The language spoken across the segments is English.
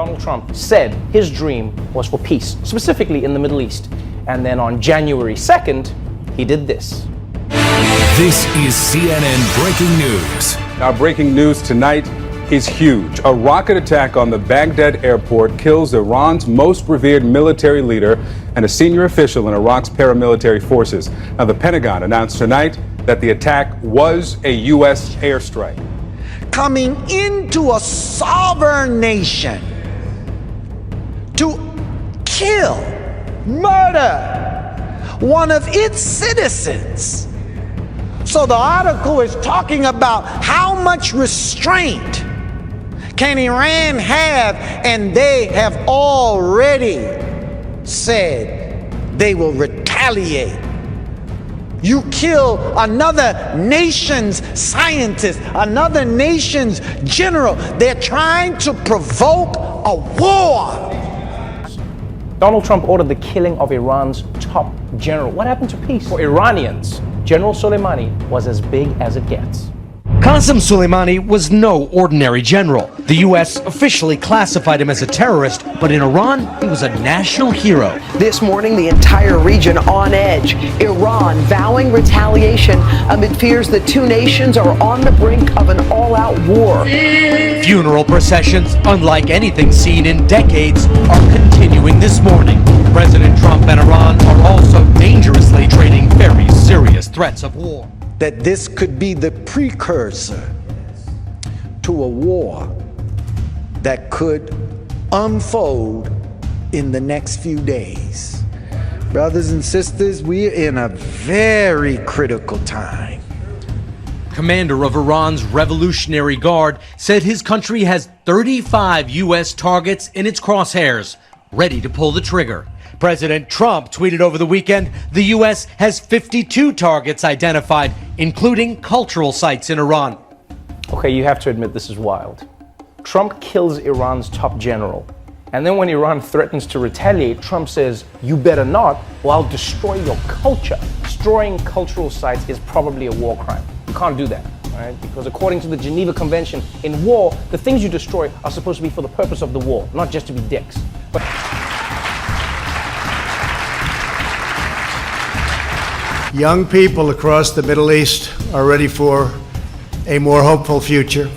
Donald Trump said his dream was for peace, specifically in the Middle East. And then on January 2nd, he did this. This is CNN Breaking News. Our breaking news tonight is huge. A rocket attack on the Baghdad airport kills Iran's most revered military leader and a senior official in Iraq's paramilitary forces. Now, the Pentagon announced tonight that the attack was a U.S. airstrike. Coming into a sovereign nation to kill, murder one of its citizens. So the article is talking about how much restraint can Iran have, and they have already said they will retaliate. You kill another nation's scientist, another nation's general. They're trying to provoke a war. Donald Trump ordered the killing of Iran's top general. What happened to peace? For Iranians, General Soleimani was as big as it gets. Qasem Soleimani was no ordinary general. The U.S. officially classified him as a terrorist, but in Iran, he was a national hero. This morning, the entire region on edge. Iran vowing retaliation amid fears the two nations are on the brink of an all-out war. Funeral processions, unlike anything seen in decades, are continuing this morning. President Trump and Iran are also dangerously trading very serious threats of war. That this could be the precursor to a war that could unfold in the next few days. Brothers and sisters, we're in a very critical time. Commander of Iran's Revolutionary Guard said his country has 35 U.S. targets in its crosshairs, ready to pull the trigger. President Trump tweeted over the weekend the U.S. has 52 targets identified, including cultural sites in Iran. Okay, you have to admit this is wild. Trump kills Iran's top general. And then when Iran threatens to retaliate, Trump says, you better not, or I'll destroy your culture. Destroying cultural sites is probably a war crime. You can't do that, right? Because according to the Geneva Convention, in war, the things you destroy are supposed to be for the purpose of the war, not just to be dicks. But young people across the Middle East are ready for a more hopeful future,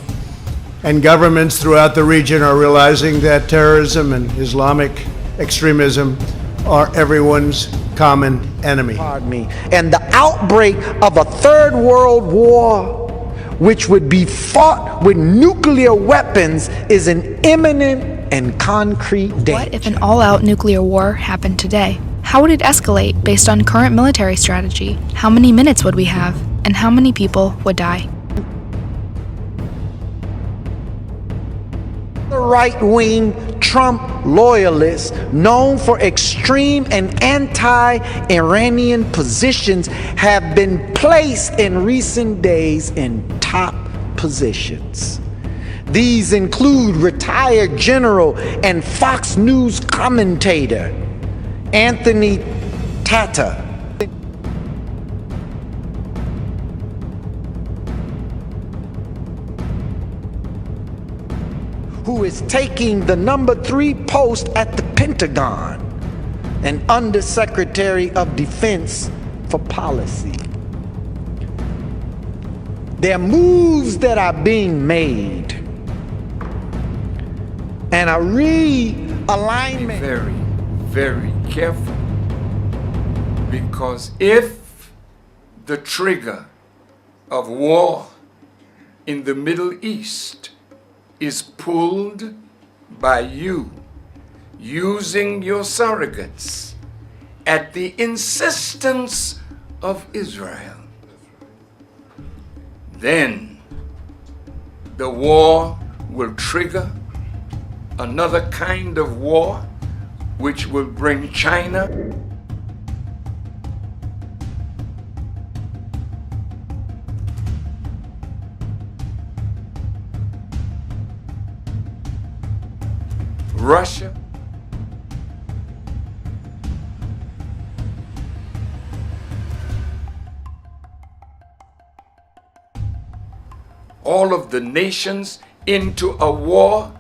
and governments throughout the region are realizing that terrorism and Islamic extremism are everyone's common enemy. Pardon me. And the outbreak of a third world war, which would be fought with nuclear weapons, is an imminent and concrete danger. What if an all-out nuclear war happened today? How would it escalate based on current military strategy? How many minutes would we have? And how many people would die? The right-wing Trump loyalists, known for extreme and anti-Iranian positions, have been placed in recent days in top positions. These include retired general and Fox News commentator Anthony Tata, who is taking the number 3 post at the Pentagon and Undersecretary of Defense for Policy. There are moves that are being made and a realignment. Very, very careful, because if the trigger of war in the Middle East is pulled by you using your surrogates at the insistence of Israel, then the war will trigger another kind of war which will bring China Russia all of the nations into a war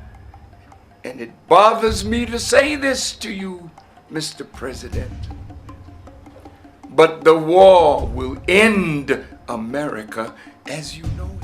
And it bothers me to say this to you, Mr. President, but the war will end America as you know it.